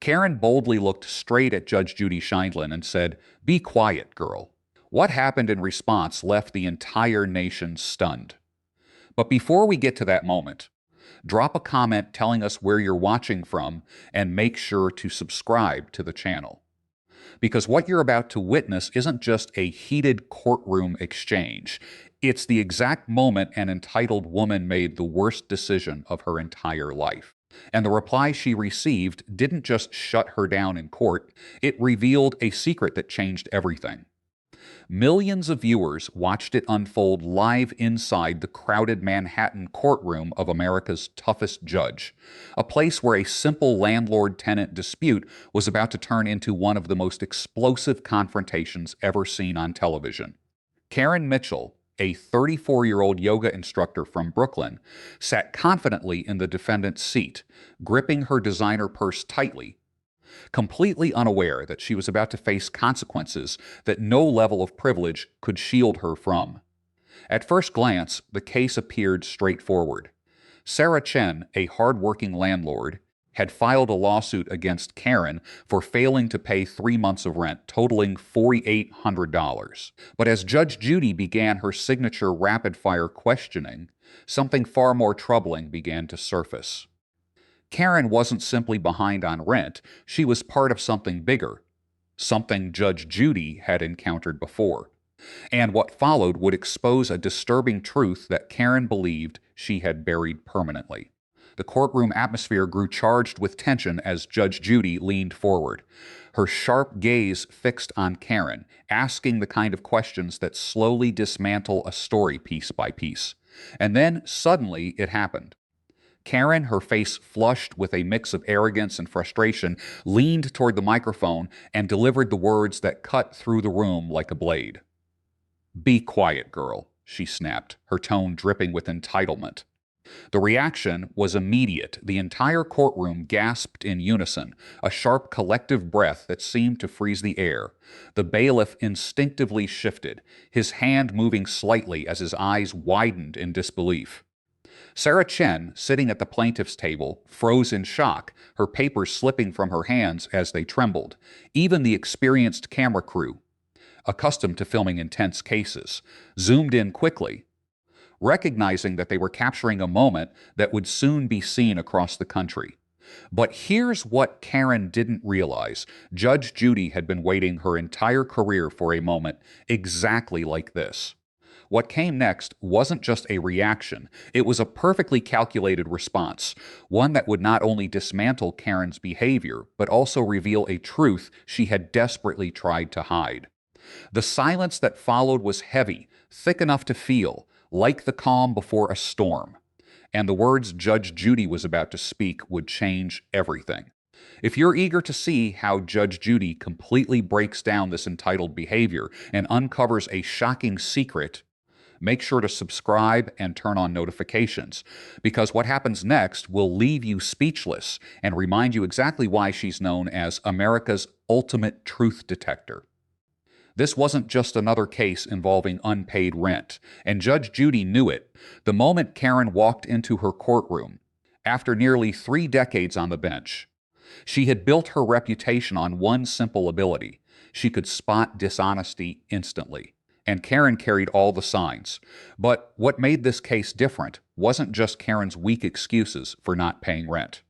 Karen boldly looked straight at Judge Judy Scheindlin and said, "Be quiet, girl." What happened in response left the entire nation stunned. But before we get to that moment, drop a comment telling us where you're watching from and make sure to subscribe to the channel. Because what you're about to witness isn't just a heated courtroom exchange. It's the exact moment an entitled woman made the worst decision of her entire life. And the reply she received didn't just shut her down in court, it revealed a secret that changed everything. Millions of viewers watched it unfold live inside the crowded Manhattan courtroom of America's toughest judge, a place where a simple landlord-tenant dispute was about to turn into one of the most explosive confrontations ever seen on television. Karen Mitchell, a 34-year-old yoga instructor from Brooklyn, sat confidently in the defendant's seat, gripping her designer purse tightly, completely unaware that she was about to face consequences that no level of privilege could shield her from. At first glance, the case appeared straightforward. Sarah Chen, a hard-working landlord, had filed a lawsuit against Karen for failing to pay 3 months of rent, totaling $4,800. But as Judge Judy began her signature rapid-fire questioning, something far more troubling began to surface. Karen wasn't simply behind on rent, she was part of something bigger, something Judge Judy had encountered before. And what followed would expose a disturbing truth that Karen believed she had buried permanently. The courtroom atmosphere grew charged with tension as Judge Judy leaned forward, her sharp gaze fixed on Karen, asking the kind of questions that slowly dismantle a story piece by piece. And then, suddenly, it happened. Karen, her face flushed with a mix of arrogance and frustration, leaned toward the microphone and delivered the words that cut through the room like a blade. "Be quiet, girl," she snapped, her tone dripping with entitlement. The reaction was immediate. The entire courtroom gasped in unison, a sharp collective breath that seemed to freeze the air. The bailiff instinctively shifted, his hand moving slightly as his eyes widened in disbelief. Sarah Chen, sitting at the plaintiff's table, froze in shock, her papers slipping from her hands as they trembled. Even the experienced camera crew, accustomed to filming intense cases, zoomed in quickly, recognizing that they were capturing a moment that would soon be seen across the country. But here's what Karen didn't realize. Judge Judy had been waiting her entire career for a moment exactly like this. What came next wasn't just a reaction, it was a perfectly calculated response, one that would not only dismantle Karen's behavior, but also reveal a truth she had desperately tried to hide. The silence that followed was heavy, thick enough to feel, like the calm before a storm. And the words Judge Judy was about to speak would change everything. If you're eager to see how Judge Judy completely breaks down this entitled behavior and uncovers a shocking secret, make sure to subscribe and turn on notifications, because what happens next will leave you speechless and remind you exactly why she's known as America's ultimate truth detector. This wasn't just another case involving unpaid rent, and Judge Judy knew it the moment Karen walked into her courtroom. After nearly 3 decades on the bench, she had built her reputation on one simple ability: she could spot dishonesty instantly. And Karen carried all the signs. But what made this case different wasn't just Karen's weak excuses for not paying rent.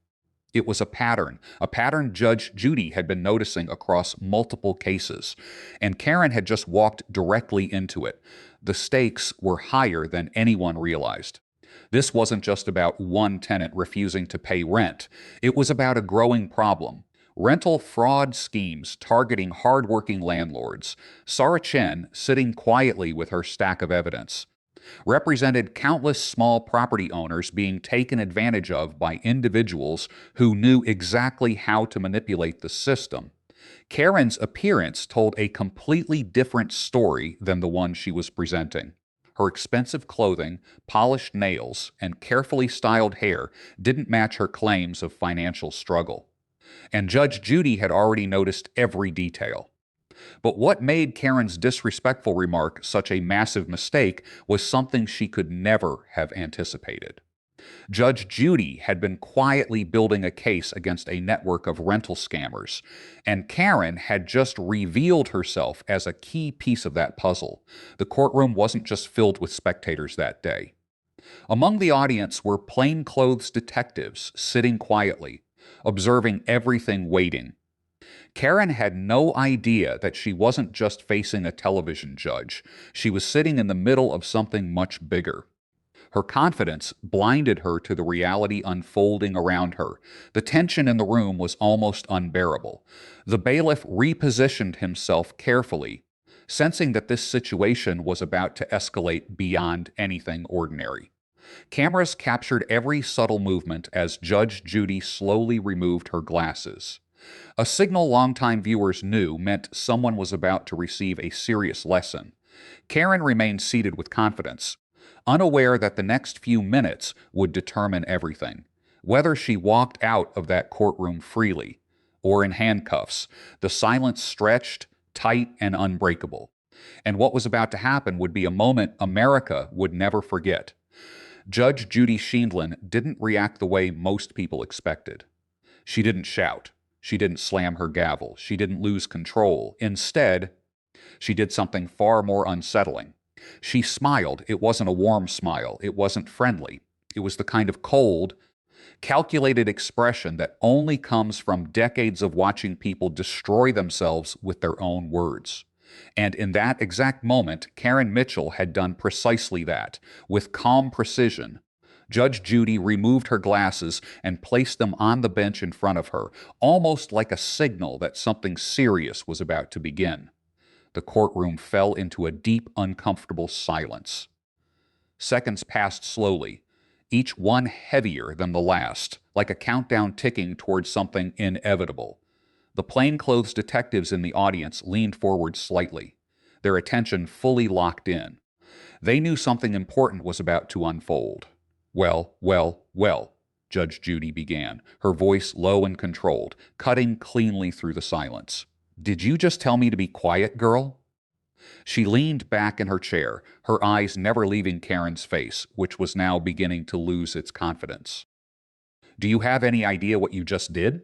It was a pattern Judge Judy had been noticing across multiple cases, and Karen had just walked directly into it. The stakes were higher than anyone realized. This wasn't just about one tenant refusing to pay rent. It was about a growing problem: rental fraud schemes targeting hardworking landlords. Sarah Chen, sitting quietly with her stack of evidence, represented countless small property owners being taken advantage of by individuals who knew exactly how to manipulate the system. Karen's appearance told a completely different story than the one she was presenting. Her expensive clothing, polished nails, and carefully styled hair didn't match her claims of financial struggle. And Judge Judy had already noticed every detail. But what made Karen's disrespectful remark such a massive mistake was something she could never have anticipated. Judge Judy had been quietly building a case against a network of rental scammers, and Karen had just revealed herself as a key piece of that puzzle. The courtroom wasn't just filled with spectators that day. Among the audience were plainclothes detectives sitting quietly, observing everything waiting. Karen had no idea that she wasn't just facing a television judge. She was sitting in the middle of something much bigger. Her confidence blinded her to the reality unfolding around her. The tension in the room was almost unbearable. The bailiff repositioned himself carefully, sensing that this situation was about to escalate beyond anything ordinary. Cameras captured every subtle movement as Judge Judy slowly removed her glasses. A signal longtime viewers knew meant someone was about to receive a serious lesson. Karen remained seated with confidence, unaware that the next few minutes would determine everything. Whether she walked out of that courtroom freely or in handcuffs, the silence stretched, tight, and unbreakable. And what was about to happen would be a moment America would never forget. Judge Judy Files didn't react the way most people expected. She didn't shout. She didn't slam her gavel. She didn't lose control. Instead, she did something far more unsettling. She smiled. It wasn't a warm smile. It wasn't friendly. It was the kind of cold, calculated expression that only comes from decades of watching people destroy themselves with their own words. And in that exact moment, Karen Mitchell had done precisely that. With calm precision, Judge Judy removed her glasses and placed them on the bench in front of her, almost like a signal that something serious was about to begin. The courtroom fell into a deep, uncomfortable silence. Seconds passed slowly, each one heavier than the last, like a countdown ticking towards something inevitable. The plainclothes detectives in the audience leaned forward slightly, their attention fully locked in. They knew something important was about to unfold. Well, Judge Judy began, her voice low and controlled, cutting cleanly through the silence. Did you just tell me to be quiet, girl? She leaned back in her chair, her eyes never leaving Karen's face, which was now beginning to lose its confidence. Do you have any idea what you just did?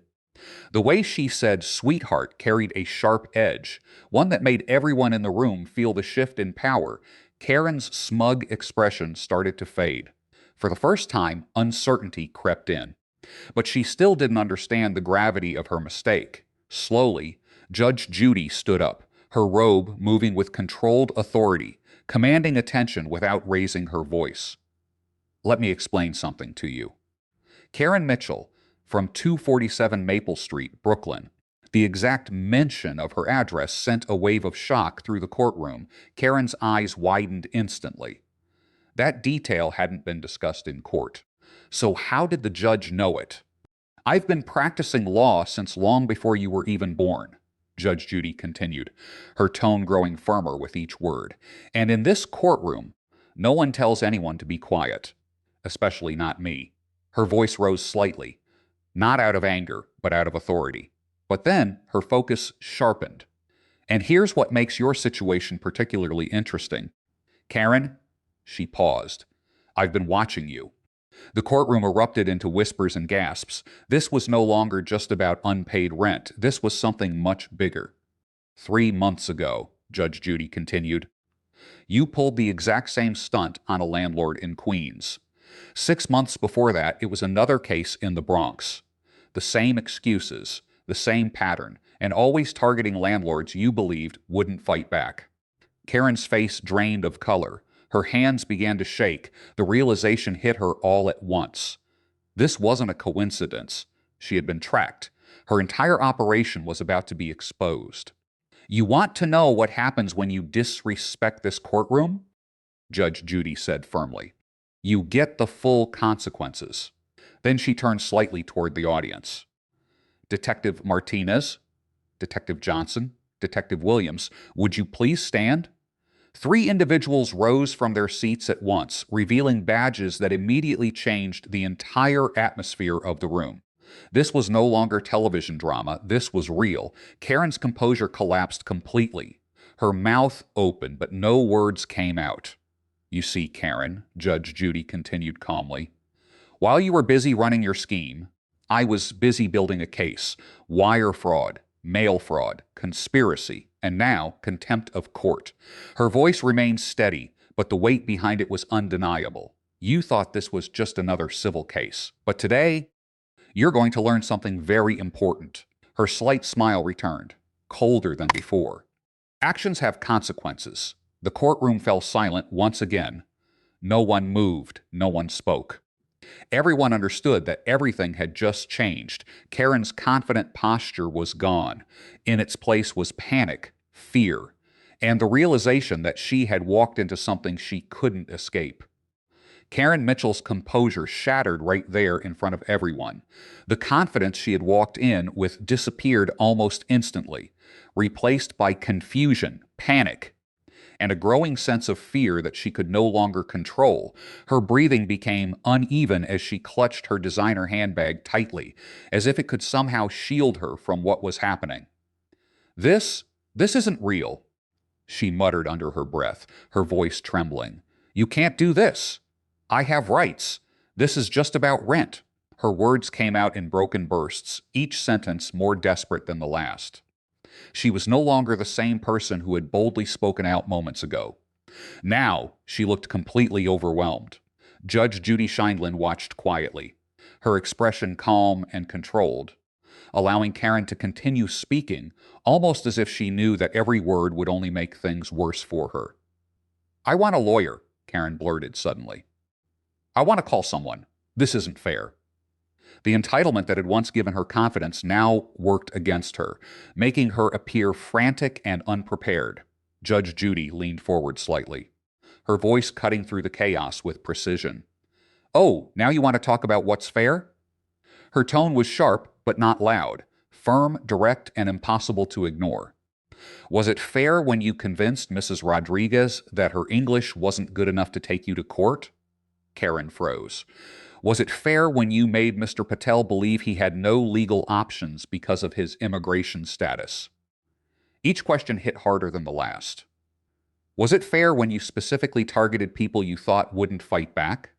The way she said sweetheart carried a sharp edge, one that made everyone in the room feel the shift in power. Karen's smug expression started to fade. For the first time, uncertainty crept in. But she still didn't understand the gravity of her mistake. Slowly, Judge Judy stood up, her robe moving with controlled authority, commanding attention without raising her voice. Let me explain something to you. Karen Mitchell, from 247 Maple Street, Brooklyn. The exact mention of her address sent a wave of shock through the courtroom. Karen's eyes widened instantly. That detail hadn't been discussed in court. So how did the judge know it? I've been practicing law since long before you were even born, Judge Judy continued, her tone growing firmer with each word. And in this courtroom, no one tells anyone to be quiet, especially not me. Her voice rose slightly, not out of anger, but out of authority. But then her focus sharpened. And here's what makes your situation particularly interesting. Karen, she paused. I've been watching you. The courtroom erupted into whispers and gasps. This was no longer just about unpaid rent. This was something much bigger. 3 months ago, Judge Judy continued, you pulled the exact same stunt on a landlord in Queens. 6 months before that, it was another case in the Bronx. The same excuses, the same pattern, and always targeting landlords you believed wouldn't fight back. Karen's face drained of color. Her hands began to shake. The realization hit her all at once. This wasn't a coincidence. She had been tracked. Her entire operation was about to be exposed. You want to know what happens when you disrespect this courtroom? Judge Judy said firmly. You get the full consequences. Then she turned slightly toward the audience. Detective Martinez, Detective Johnson, Detective Williams, would you please stand? 3 individuals rose from their seats at once, revealing badges that immediately changed the entire atmosphere of the room. This was no longer television drama. This was real. Karen's composure collapsed completely. Her mouth opened, but no words came out. You see, Karen, Judge Judy continued calmly, While you were busy running your scheme, I was busy building a case. Wire fraud, mail fraud, conspiracy, and now contempt of court. Her voice remained steady, but the weight behind it was undeniable. You thought this was just another civil case. But today, you're going to learn something very important. Her slight smile returned, colder than before. Actions have consequences. The courtroom fell silent once again. No one moved. No one spoke. Everyone understood that everything had just changed. Karen's confident posture was gone. In its place was panic, fear, and the realization that she had walked into something she couldn't escape. Karen Mitchell's composure shattered right there in front of everyone. The confidence she had walked in with disappeared almost instantly, replaced by confusion, panic, and a growing sense of fear that she could no longer control. Her breathing became uneven as she clutched her designer handbag tightly, as if it could somehow shield her from what was happening. This isn't real," she muttered under her breath, her voice trembling. "You can't do this. I have rights. This is just about rent." Her words came out in broken bursts, each sentence more desperate than the last. She was no longer the same person who had boldly spoken out moments ago. Now, she looked completely overwhelmed. Judge Judy Files watched quietly, her expression calm and controlled, allowing Karen to continue speaking, almost as if she knew that every word would only make things worse for her. "I want a lawyer," Karen blurted suddenly. "I want to call someone. This isn't fair." The entitlement that had once given her confidence now worked against her, making her appear frantic and unprepared. Judge Judy leaned forward slightly, her voice cutting through the chaos with precision. "Oh, now you want to talk about what's fair?" Her tone was sharp, but not loud, firm, direct, and impossible to ignore. "Was it fair when you convinced Mrs. Rodriguez that her English wasn't good enough to take you to court?" Karen froze. "Was it fair when you made Mr. Patel believe he had no legal options because of his immigration status?" Each question hit harder than the last. "Was it fair when you specifically targeted people you thought wouldn't fight back?"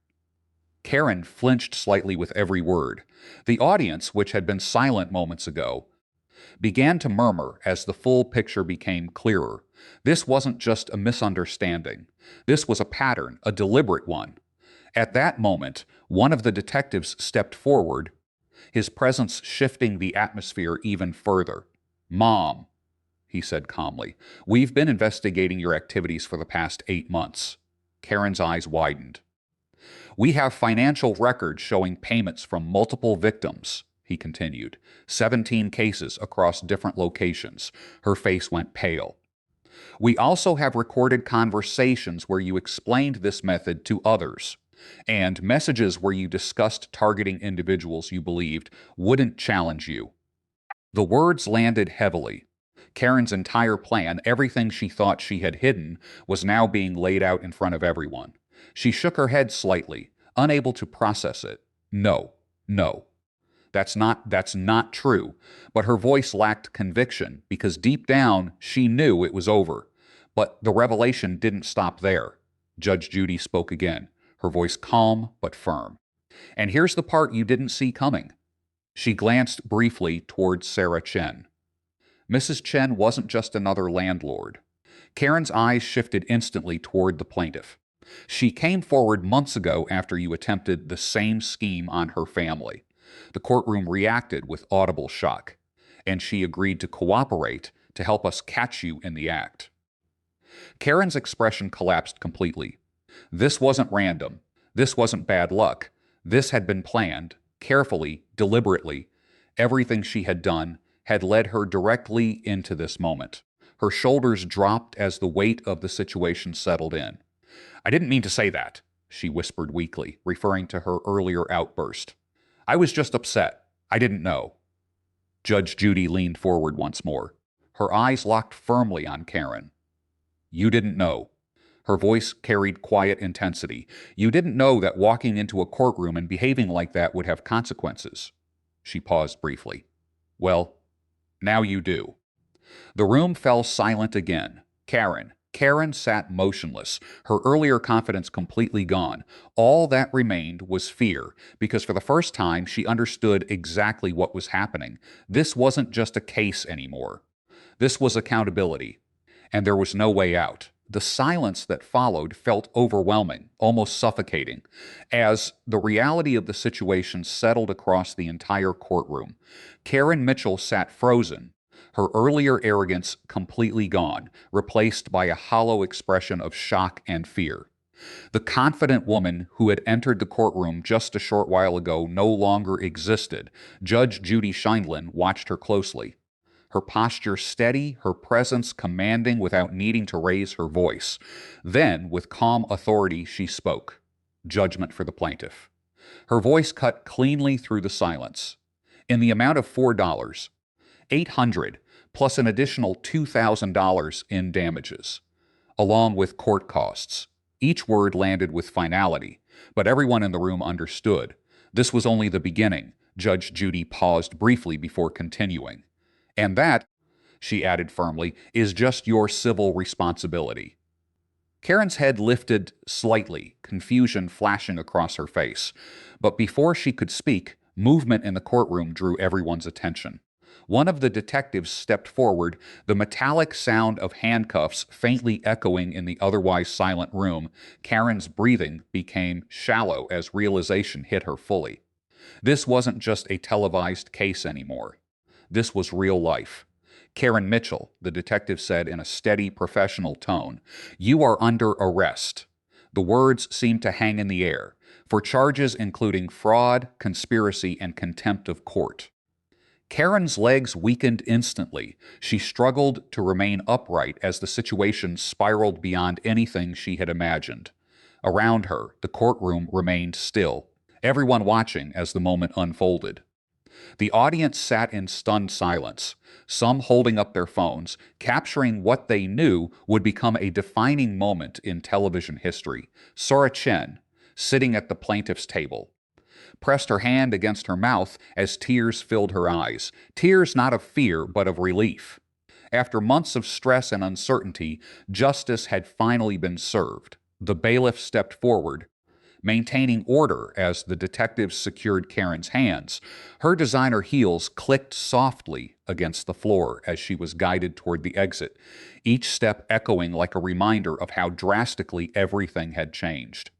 Karen flinched slightly with every word. The audience, which had been silent moments ago, began to murmur as the full picture became clearer. This wasn't just a misunderstanding. This was a pattern, a deliberate one. At that moment, one of the detectives stepped forward, his presence shifting the atmosphere even further. "Mom," he said calmly, "we've been investigating your activities for the past 8 months. Karen's eyes widened. "We have financial records showing payments from multiple victims," he continued. 17 cases across different locations. Her face went pale. "We also have recorded conversations where you explained this method to others, and messages where you discussed targeting individuals you believed wouldn't challenge you." The words landed heavily. Karen's entire plan, everything she thought she had hidden, was now being laid out in front of everyone. She shook her head slightly, unable to process it. No. That's not true. But her voice lacked conviction, because deep down, she knew it was over. But the revelation didn't stop there. Judge Judy spoke again, her voice calm but firm. "And here's the part you didn't see coming." She glanced briefly toward Sarah Chen. Mrs. Chen wasn't just another landlord. Karen's eyes shifted instantly toward the plaintiff. "She came forward months ago after you attempted the same scheme on her family." The courtroom reacted with audible shock, and she agreed to cooperate to help us catch you in the act. Karen's expression collapsed completely. This wasn't random. This wasn't bad luck. This had been planned, carefully, deliberately. Everything she had done had led her directly into this moment. Her shoulders dropped as the weight of the situation settled in. "I didn't mean to say that," she whispered weakly, referring to her earlier outburst. "I was just upset. I didn't know." Judge Judy leaned forward once more, her eyes locked firmly on Karen. "You didn't know." Her voice carried quiet intensity. "You didn't know that walking into a courtroom and behaving like that would have consequences." She paused briefly. "Well, now you do." The room fell silent again. Karen, Karen sat motionless, her earlier confidence completely gone. All that remained was fear, because for the first time she understood exactly what was happening. This wasn't just a case anymore. This was accountability, and there was no way out. The silence that followed felt overwhelming, almost suffocating, as the reality of the situation settled across the entire courtroom. Karen Mitchell sat frozen, her earlier arrogance completely gone, replaced by a hollow expression of shock and fear. The confident woman who had entered the courtroom just a short while ago no longer existed. Judge Judy Files watched her closely, her posture steady, her presence commanding without needing to raise her voice. Then, with calm authority, she spoke. Judgment for the plaintiff. Her voice cut cleanly through the silence. In the amount of $4, $800 plus an additional $2,000 in damages, along with court costs. Each word landed with finality, but everyone in the room understood. This was only the beginning. Judge Judy paused briefly before continuing. And that, she added firmly, is just your civil responsibility. Karen's head lifted slightly, confusion flashing across her face. But before she could speak, movement in the courtroom drew everyone's attention. One of the detectives stepped forward, the metallic sound of handcuffs faintly echoing in the otherwise silent room. Karen's breathing became shallow as realization hit her fully. This wasn't just a televised case anymore. This was real life. Karen Mitchell, the detective said in a steady, professional tone, "You are under arrest." The words seemed to hang in the air, for charges including fraud, conspiracy, and contempt of court. Karen's legs weakened instantly. She struggled to remain upright as the situation spiraled beyond anything she had imagined. Around her, the courtroom remained still, everyone watching as the moment unfolded. The audience sat in stunned silence, some holding up their phones, capturing what they knew would become a defining moment in television history. Sora Chen, sitting at the plaintiff's table, pressed her hand against her mouth as tears filled her eyes. Tears not of fear, but of relief. After months of stress and uncertainty, justice had finally been served. The bailiff stepped forward, maintaining order as the detectives secured Karen's hands. Her designer heels clicked softly against the floor as she was guided toward the exit, each step echoing like a reminder of how drastically everything had changed.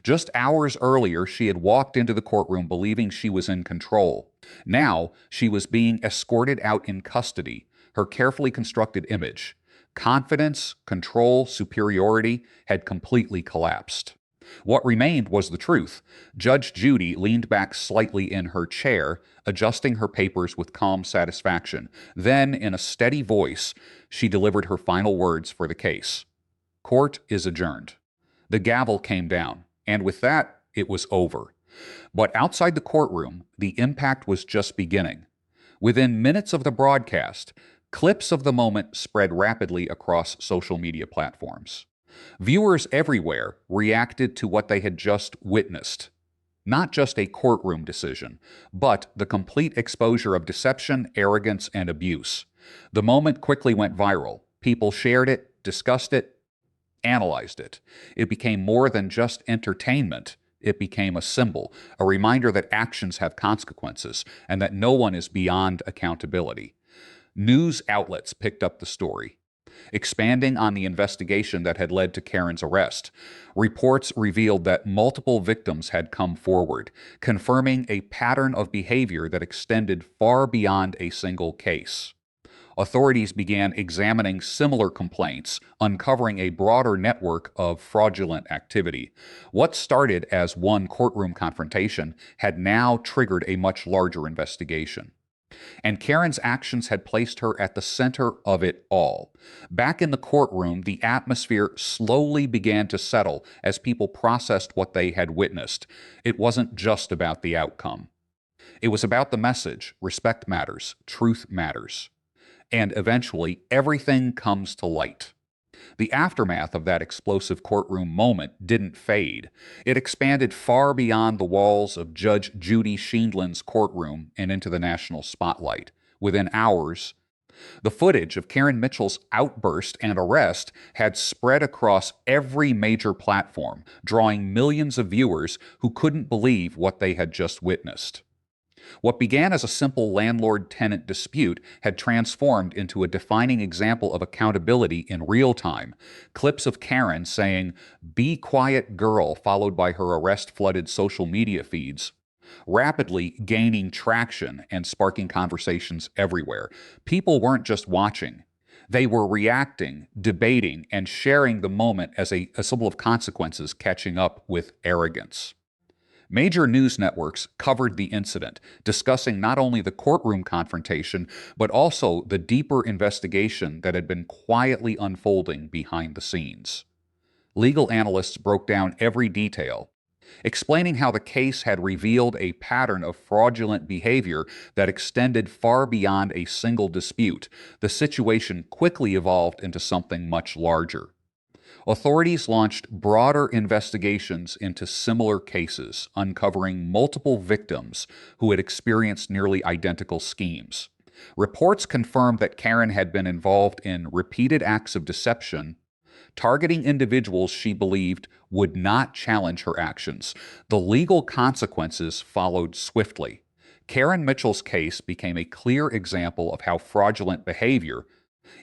Just hours earlier, she had walked into the courtroom believing she was in control. Now, she was being escorted out in custody, her carefully constructed image. Confidence, control, superiority had completely collapsed. What remained was the truth. Judge Judy leaned back slightly in her chair, adjusting her papers with calm satisfaction. Then, in a steady voice, she delivered her final words for the case. Court is adjourned. The gavel came down, and with that, it was over. But outside the courtroom, the impact was just beginning. Within minutes of the broadcast, clips of the moment spread rapidly across social media platforms. Viewers everywhere reacted to what they had just witnessed. Not just a courtroom decision, but the complete exposure of deception, arrogance, and abuse. The moment quickly went viral. People shared it, discussed it, analyzed it. It became more than just entertainment. It became a symbol, a reminder that actions have consequences, and that no one is beyond accountability. News outlets picked up the story, expanding on the investigation that had led to Karen's arrest. Reports revealed that multiple victims had come forward, confirming a pattern of behavior that extended far beyond a single case. Authorities began examining similar complaints, uncovering a broader network of fraudulent activity. What started as one courtroom confrontation had now triggered a much larger investigation. And Karen's actions had placed her at the center of it all. Back in the courtroom, the atmosphere slowly began to settle as people processed what they had witnessed. It wasn't just about the outcome. It was about the message: respect matters, truth matters. And eventually, everything comes to light. The aftermath of that explosive courtroom moment didn't fade. It expanded far beyond the walls of Judge Judy Files' courtroom and into the national spotlight. Within hours, The footage of Karen Mitchell's outburst and arrest had spread across every major platform, drawing millions of viewers who couldn't believe what they had just witnessed. What began as a simple landlord-tenant dispute had transformed into a defining example of accountability in real time. Clips of Karen saying, "Be quiet, girl," followed by her arrest-flooded social media feeds, rapidly gaining traction and sparking conversations everywhere. People weren't just watching. They were reacting, debating, and sharing the moment as a symbol of consequences catching up with arrogance. Major news networks covered the incident, discussing not only the courtroom confrontation, but also the deeper investigation that had been quietly unfolding behind the scenes. Legal analysts broke down every detail, explaining how the case had revealed a pattern of fraudulent behavior that extended far beyond a single dispute. The situation quickly evolved into something much larger. Authorities launched broader investigations into similar cases, uncovering multiple victims who had experienced nearly identical schemes. Reports confirmed that Karen had been involved in repeated acts of deception, targeting individuals she believed would not challenge her actions. The legal consequences followed swiftly. Karen Mitchell's case became a clear example of how fraudulent behavior,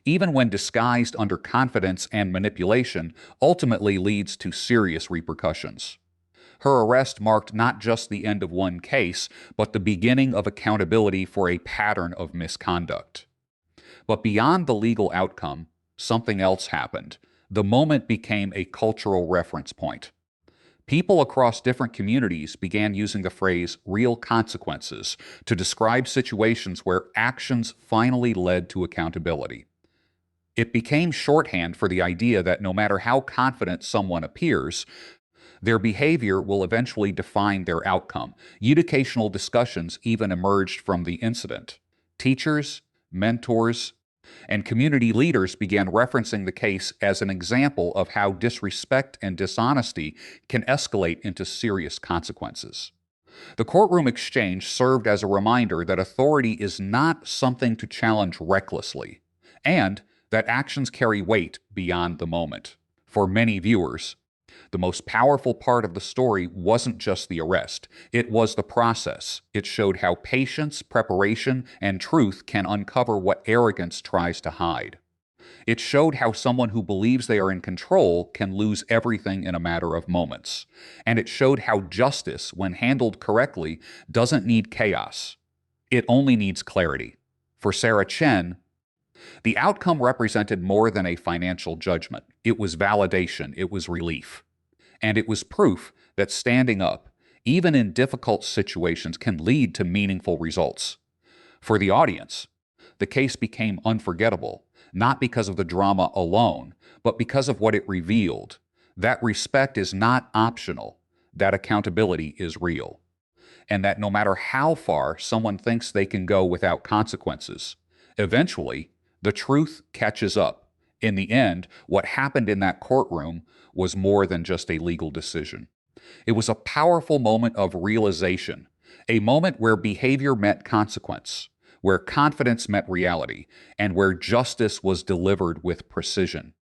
even when disguised under confidence and manipulation, ultimately leads to serious repercussions. Her arrest marked not just the end of one case, but the beginning of accountability for a pattern of misconduct. But beyond the legal outcome, something else happened. The moment became a cultural reference point. People across different communities began using the phrase real consequences to describe situations where actions finally led to accountability. It became shorthand for the idea that no matter how confident someone appears, their behavior will eventually define their outcome. Educational discussions even emerged from the incident. Teachers, mentors, and community leaders began referencing the case as an example of how disrespect and dishonesty can escalate into serious consequences. The courtroom exchange served as a reminder that authority is not something to challenge recklessly, and that actions carry weight beyond the moment. For many viewers, the most powerful part of the story wasn't just the arrest. It was the process. It showed how patience, preparation, and truth can uncover what arrogance tries to hide. It showed how someone who believes they are in control can lose everything in a matter of moments. And it showed how justice, when handled correctly, doesn't need chaos. It only needs clarity. For Sarah Chen, the outcome represented more than a financial judgment. It was validation. It was relief. And it was proof that standing up, even in difficult situations, can lead to meaningful results. For the audience, the case became unforgettable, not because of the drama alone, but because of what it revealed. That respect is not optional, that accountability is real, and that no matter how far someone thinks they can go without consequences, eventually, the truth catches up. In the end, what happened in that courtroom was more than just a legal decision. It was a powerful moment of realization, a moment where behavior met consequence, where confidence met reality, and where justice was delivered with precision.